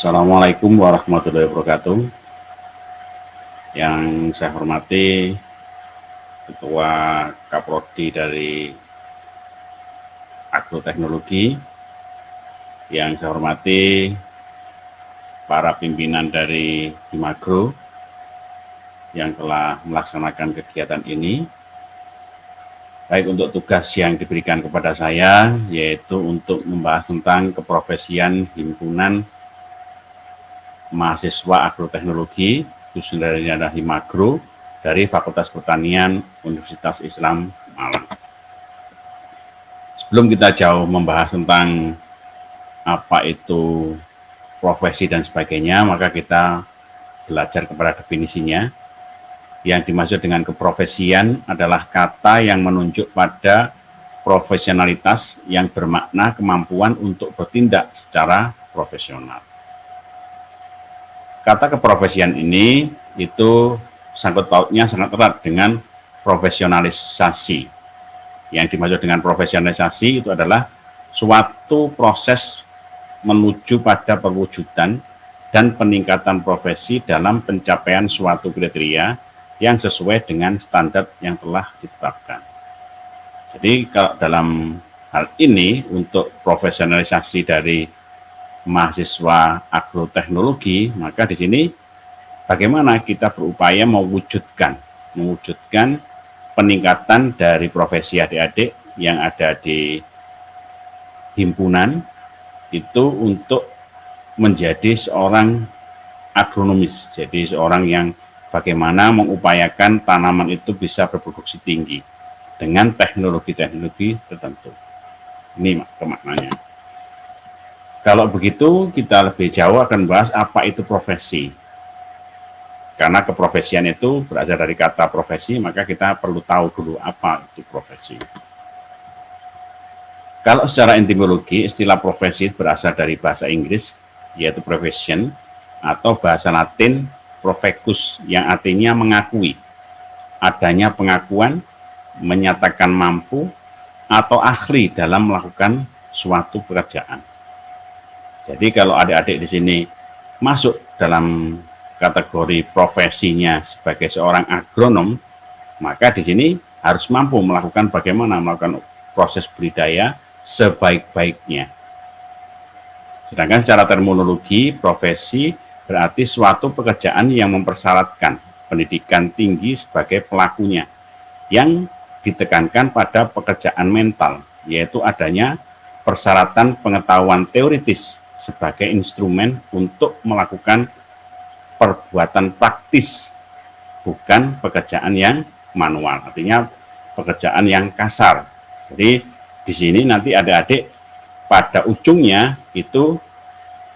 Assalamualaikum warahmatullahi wabarakatuh. Yang saya hormati Ketua Kaprodi dari Agroteknologi, yang saya hormati para pimpinan dari Himagro yang telah melaksanakan kegiatan ini. Baik untuk tugas yang diberikan kepada saya, yaitu untuk membahas tentang keprofesian himpunan mahasiswa agroteknologi, khususnya dari Himagro, dari Fakultas Pertanian Universitas Islam Malang. Sebelum kita jauh membahas tentang apa itu profesi dan sebagainya, maka kita belajar kepada definisinya. Yang dimaksud dengan keprofesian adalah kata yang menunjuk pada profesionalitas yang bermakna kemampuan untuk bertindak secara profesional. Kata keprofesian ini itu sangkut pautnya sangat erat dengan profesionalisasi. Yang dimaksud dengan profesionalisasi itu adalah suatu proses menuju pada perwujudan dan peningkatan profesi dalam pencapaian suatu kriteria yang sesuai dengan standar yang telah ditetapkan. Jadi kalau dalam hal ini untuk profesionalisasi dari mahasiswa agroteknologi, maka di sini bagaimana kita berupaya mewujudkan peningkatan dari profesi adik-adik yang ada di himpunan itu untuk menjadi seorang agronomis, jadi seorang yang bagaimana mengupayakan tanaman itu bisa berproduksi tinggi dengan teknologi-teknologi tertentu. Ini maknanya. Kalau begitu, kita lebih jauh akan bahas apa itu profesi. Karena keprofesian itu berasal dari kata profesi, maka kita perlu tahu dulu apa itu profesi. Kalau secara etimologi, istilah profesi berasal dari bahasa Inggris, yaitu profession, atau bahasa Latin profecus, yang artinya mengakui, adanya pengakuan, menyatakan mampu, atau ahli dalam melakukan suatu pekerjaan. Jadi kalau adik-adik di sini masuk dalam kategori profesinya sebagai seorang agronom, maka di sini harus mampu melakukan bagaimana melakukan proses budidaya sebaik-baiknya. Sedangkan secara terminologi, profesi berarti suatu pekerjaan yang mempersyaratkan pendidikan tinggi sebagai pelakunya, yang ditekankan pada pekerjaan mental, yaitu adanya persyaratan pengetahuan teoritis sebagai instrumen untuk melakukan perbuatan praktis, bukan pekerjaan yang manual, artinya pekerjaan yang kasar. Jadi di sini nanti adik-adik pada ujungnya itu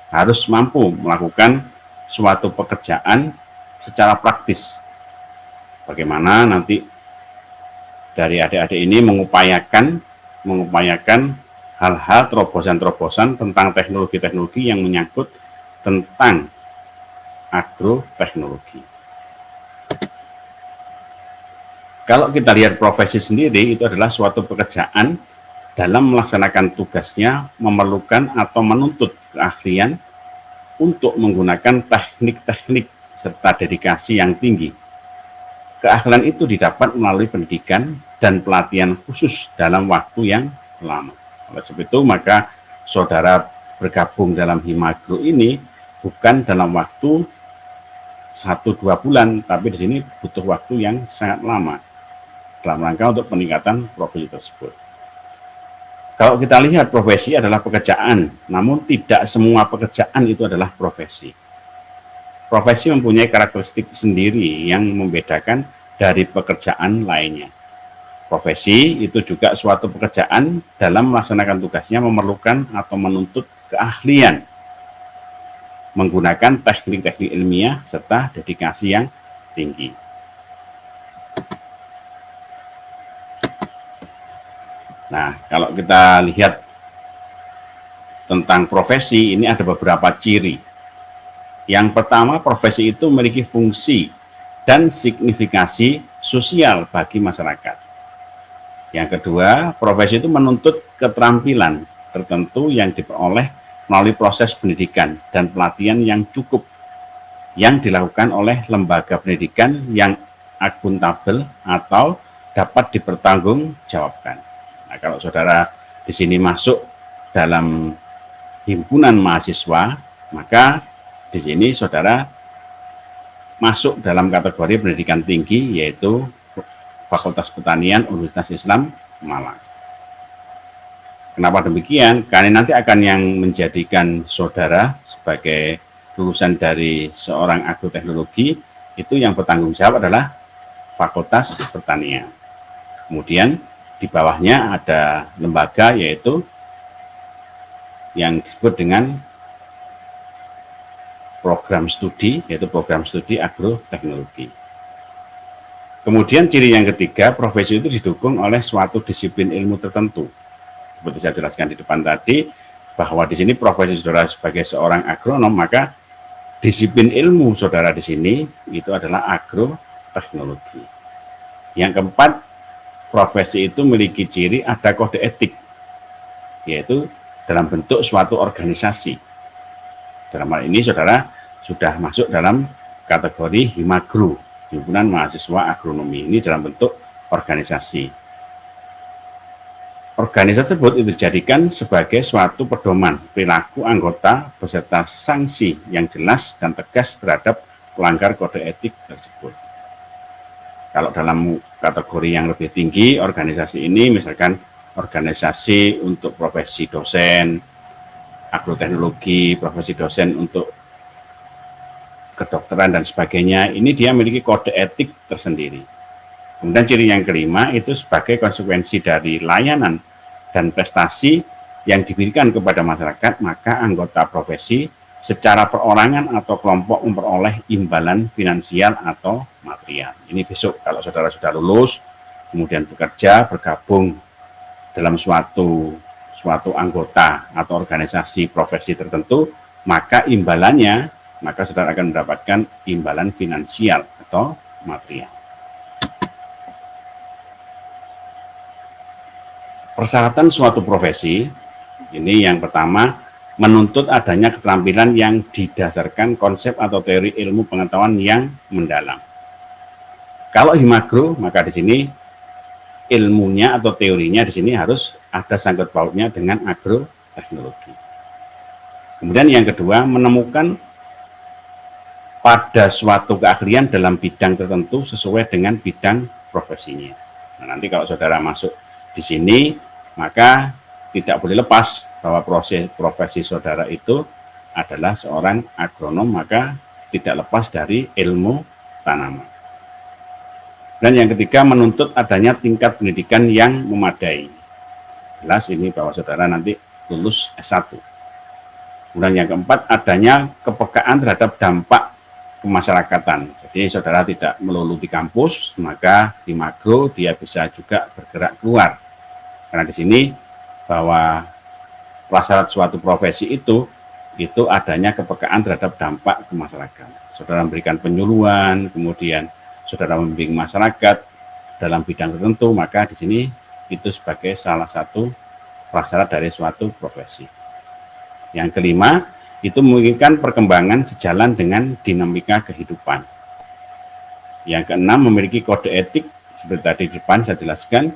harus mampu melakukan suatu pekerjaan secara praktis. Bagaimana nanti dari adik-adik ini mengupayakan hal-hal terobosan-terobosan tentang teknologi-teknologi yang menyangkut tentang agroteknologi. Kalau kita lihat profesi sendiri, itu adalah suatu pekerjaan dalam melaksanakan tugasnya memerlukan atau menuntut keahlian untuk menggunakan teknik-teknik serta dedikasi yang tinggi. Keahlian itu didapat melalui pendidikan dan pelatihan khusus dalam waktu yang lama. Oleh sebab itu, maka saudara bergabung dalam Himagro ini bukan dalam waktu 1-2 bulan, tapi di sini butuh waktu yang sangat lama dalam rangka untuk peningkatan profesi tersebut. Kalau kita lihat, profesi adalah pekerjaan, namun tidak semua pekerjaan itu adalah profesi. Profesi mempunyai karakteristik sendiri yang membedakan dari pekerjaan lainnya. Profesi itu juga suatu pekerjaan dalam melaksanakan tugasnya memerlukan atau menuntut keahlian, menggunakan teknik-teknik ilmiah serta dedikasi yang tinggi. Nah, kalau kita lihat tentang profesi, ini ada beberapa ciri. Yang pertama, profesi itu memiliki fungsi dan signifikasi sosial bagi masyarakat. Yang kedua, profesi itu menuntut keterampilan tertentu yang diperoleh melalui proses pendidikan dan pelatihan yang cukup yang dilakukan oleh lembaga pendidikan yang akuntabel atau dapat dipertanggungjawabkan. Nah, kalau saudara di sini masuk dalam himpunan mahasiswa, maka di sini saudara masuk dalam kategori pendidikan tinggi, yaitu Fakultas Pertanian Universitas Islam Malang. Kenapa demikian? Karena nanti akan yang menjadikan saudara sebagai lulusan dari seorang agroteknologi, itu yang bertanggung jawab adalah Fakultas Pertanian. Kemudian di bawahnya ada lembaga, yaitu yang disebut dengan program studi, yaitu program studi agroteknologi. Kemudian ciri yang ketiga, profesi itu didukung oleh suatu disiplin ilmu tertentu. Seperti saya jelaskan di depan tadi, bahwa di sini profesi saudara sebagai seorang agronom, maka disiplin ilmu saudara di sini itu adalah agroteknologi. Yang keempat, profesi itu memiliki ciri ada kode etik, yaitu dalam bentuk suatu organisasi. Dalam hal ini saudara sudah masuk dalam kategori Himagro, Himpunan Mahasiswa Agronomi. Ini dalam bentuk organisasi. Organisasi tersebut itu dijadikan sebagai suatu pedoman perilaku anggota beserta sanksi yang jelas dan tegas terhadap pelanggar kode etik tersebut. Kalau dalam kategori yang lebih tinggi, organisasi ini misalkan organisasi untuk profesi dosen agroteknologi, profesi dosen untuk kedokteran dan sebagainya, ini dia memiliki kode etik tersendiri. Kemudian ciri yang kelima itu sebagai konsekuensi dari layanan dan prestasi yang diberikan kepada masyarakat, maka anggota profesi secara perorangan atau kelompok memperoleh imbalan finansial atau material. Ini besok kalau saudara sudah lulus, kemudian bekerja, bergabung dalam suatu anggota atau organisasi profesi tertentu, maka imbalannya, maka saudara akan mendapatkan imbalan finansial atau material. Persyaratan suatu profesi, ini yang pertama, menuntut adanya keterampilan yang didasarkan konsep atau teori ilmu pengetahuan yang mendalam. Kalau Himagro, maka di sini ilmunya atau teorinya di sini harus ada sangkut pautnya dengan agroteknologi. Kemudian yang kedua, menemukan pada suatu keahlian dalam bidang tertentu sesuai dengan bidang profesinya. Nah, nanti kalau saudara masuk di sini, maka tidak boleh lepas bahwa profesi saudara itu adalah seorang agronom, maka tidak lepas dari ilmu tanaman. Dan yang ketiga, menuntut adanya tingkat pendidikan yang memadai. Jelas ini bahwa saudara nanti lulus S1. Kemudian yang keempat, adanya kepekaan terhadap dampak kemasyarakatan. Jadi saudara tidak melulu di kampus, maka di Himagro dia bisa juga bergerak keluar. Karena di sini bahwa prasyarat suatu profesi itu adanya kepekaan terhadap dampak ke masyarakat. Saudara memberikan penyuluhan, kemudian saudara membimbing masyarakat dalam bidang tertentu, maka di sini itu sebagai salah satu prasyarat dari suatu profesi. Yang kelima, itu memungkinkan perkembangan sejalan dengan dinamika kehidupan. Yang keenam, memiliki kode etik, seperti tadi di depan saya jelaskan,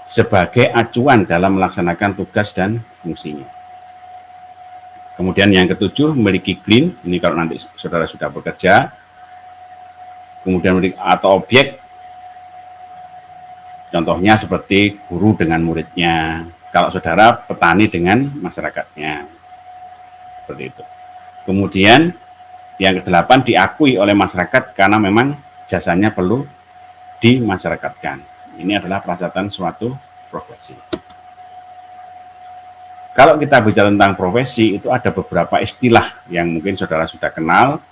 sebagai acuan dalam melaksanakan tugas dan fungsinya. Kemudian yang ketujuh, memiliki GLIN, ini kalau nanti saudara sudah bekerja. Kemudian atau objek, contohnya seperti guru dengan muridnya, kalau saudara petani dengan masyarakatnya, seperti itu. Kemudian yang kedelapan, diakui oleh masyarakat karena memang jasanya perlu dimasyarakatkan. Ini adalah persyaratan suatu profesi. Kalau kita bicara tentang profesi, itu ada beberapa istilah yang mungkin saudara sudah kenal.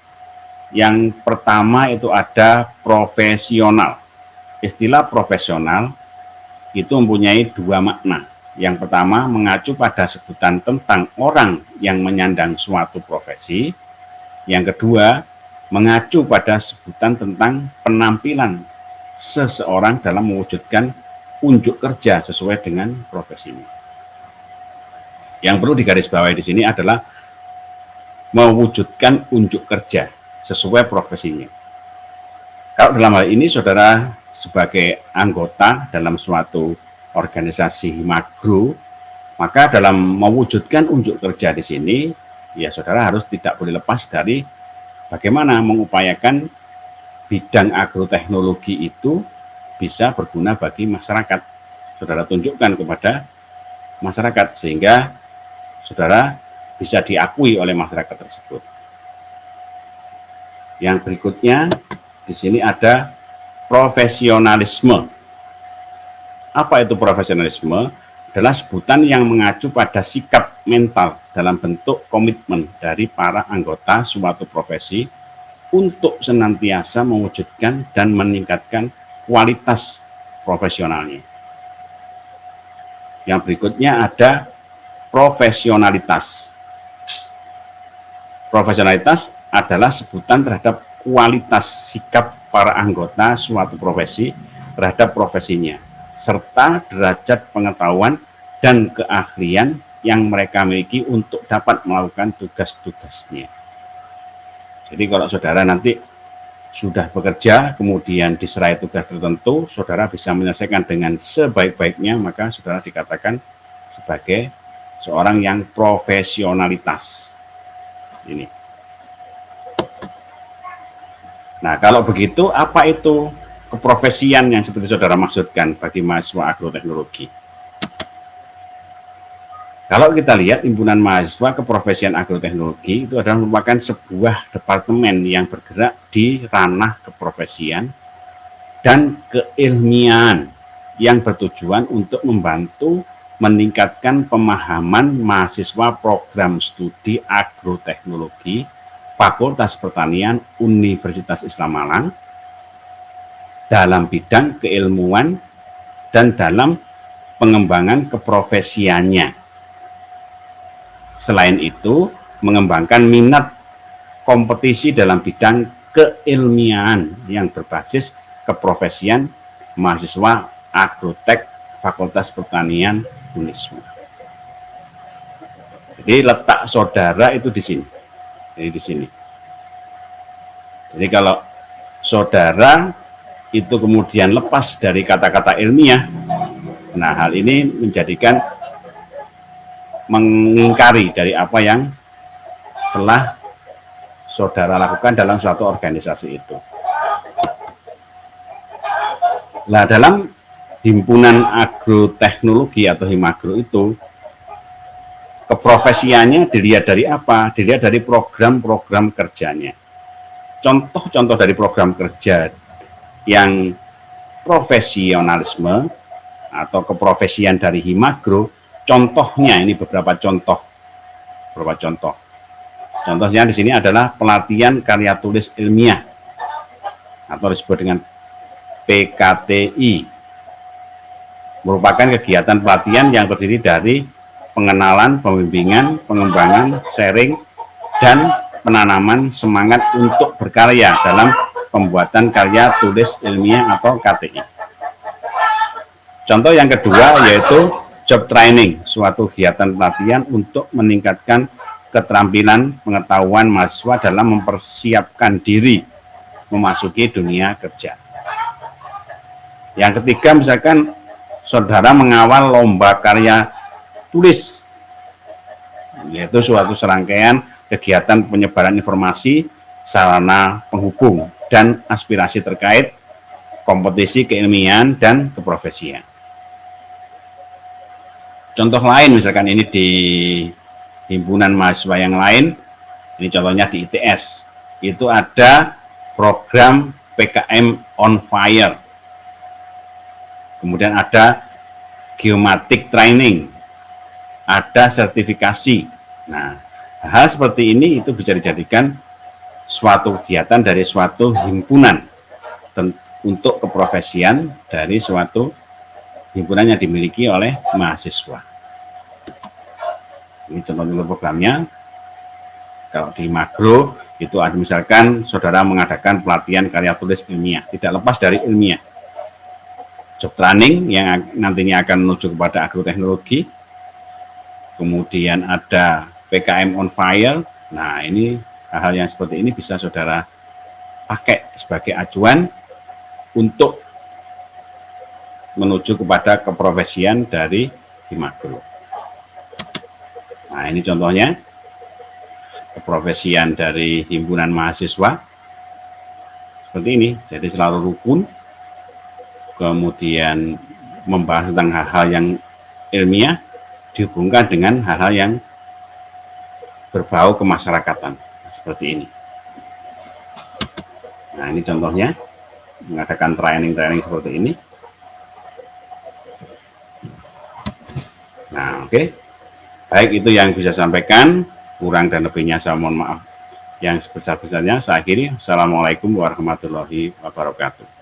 Yang pertama itu ada profesional. Istilah profesional itu mempunyai dua makna. Yang pertama, mengacu pada sebutan tentang orang yang menyandang suatu profesi. Yang kedua, mengacu pada sebutan tentang penampilan seseorang dalam mewujudkan unjuk kerja sesuai dengan profesinya. Yang perlu digarisbawahi di sini adalah mewujudkan unjuk kerja sesuai profesinya. Kalau dalam hal ini saudara sebagai anggota dalam suatu organisasi Himagro, maka dalam mewujudkan unjuk kerja di sini, ya saudara harus tidak boleh lepas dari bagaimana mengupayakan bidang agroteknologi itu bisa berguna bagi masyarakat. Saudara tunjukkan kepada masyarakat sehingga saudara bisa diakui oleh masyarakat tersebut. Yang berikutnya di sini ada profesionalisme. Apa itu profesionalisme? Adalah sebutan yang mengacu pada sikap mental dalam bentuk komitmen dari para anggota suatu profesi untuk senantiasa mewujudkan dan meningkatkan kualitas profesionalnya. Yang berikutnya ada profesionalitas. Profesionalitas adalah sebutan terhadap kualitas sikap para anggota suatu profesi terhadap profesinya, serta derajat pengetahuan dan keahlian yang mereka miliki untuk dapat melakukan tugas-tugasnya. Jadi kalau saudara nanti sudah bekerja, kemudian diserai tugas tertentu, saudara bisa menyelesaikan dengan sebaik-baiknya, maka saudara dikatakan sebagai seorang yang profesionalitas. Ini. Nah, kalau begitu, apa itu keprofesian yang seperti saudara maksudkan bagi mahasiswa agroteknologi? Kalau kita lihat himpunan mahasiswa keprofesian agroteknologi itu adalah merupakan sebuah departemen yang bergerak di ranah keprofesian dan keilmiahan yang bertujuan untuk membantu meningkatkan pemahaman mahasiswa program studi agroteknologi Fakultas Pertanian Universitas Islam Malang dalam bidang keilmuan dan dalam pengembangan keprofesiannya. Selain itu, mengembangkan minat kompetisi dalam bidang keilmiahan yang berbasis keprofesian mahasiswa agrotek Fakultas Pertanian Unisma. Jadi letak saudara itu di sini. Jadi di sini. Jadi kalau saudara itu kemudian lepas dari kata-kata ilmiah, nah hal ini menjadikan mengingkari dari apa yang telah saudara lakukan dalam suatu organisasi itu. Nah, dalam himpunan agroteknologi atau Himagro itu, keprofesiannya dilihat dari apa? Dilihat dari program-program kerjanya. Contoh-contoh dari program kerja yang profesionalisme atau keprofesian dari Himagro, contohnya ini beberapa contoh. Contohnya di sini adalah pelatihan karya tulis ilmiah atau disebut dengan PKTI. Merupakan kegiatan pelatihan yang terdiri dari pengenalan, pembimbingan, pengembangan, sharing, dan penanaman semangat untuk berkarya dalam pembuatan karya tulis ilmiah atau KTI. Contoh yang kedua yaitu job training, suatu kegiatan pelatihan untuk meningkatkan keterampilan pengetahuan mahasiswa dalam mempersiapkan diri memasuki dunia kerja. Yang ketiga, misalkan saudara mengawal lomba karya tulis, yaitu suatu serangkaian kegiatan penyebaran informasi, sarana penghubung, dan aspirasi terkait kompetisi keilmiahan dan keprofesian. Contoh lain, misalkan ini di himpunan mahasiswa yang lain, ini contohnya di ITS, itu ada program PKM on Fire, kemudian ada geomatik training, ada sertifikasi. Nah, hal seperti ini itu bisa dijadikan suatu kegiatan dari suatu himpunan untuk keprofesian dari suatu himpunan yang dimiliki oleh mahasiswa. Ini contoh-contoh programnya. Kalau di Himagro itu ada misalkan saudara mengadakan pelatihan karya tulis ilmiah, tidak lepas dari ilmiah. Job training yang nantinya akan menuju kepada agroteknologi, kemudian ada PKM on Fire. Nah, ini hal-hal yang seperti ini bisa saudara pakai sebagai acuan untuk menuju kepada keprofesian dari Himagro. Nah, ini contohnya keprofesian dari himpunan mahasiswa seperti ini. Jadi selalu rukun, kemudian membahas tentang hal-hal yang ilmiah dihubungkan dengan hal-hal yang berbau kemasyarakatan seperti ini. Nah, ini contohnya mengadakan training-training seperti ini. Nah, oke. Baik, itu yang bisa sampaikan. Kurang dan lebihnya saya mohon maaf yang sebesar-besarnya. Saya akhiri. Assalamualaikum warahmatullahi wabarakatuh.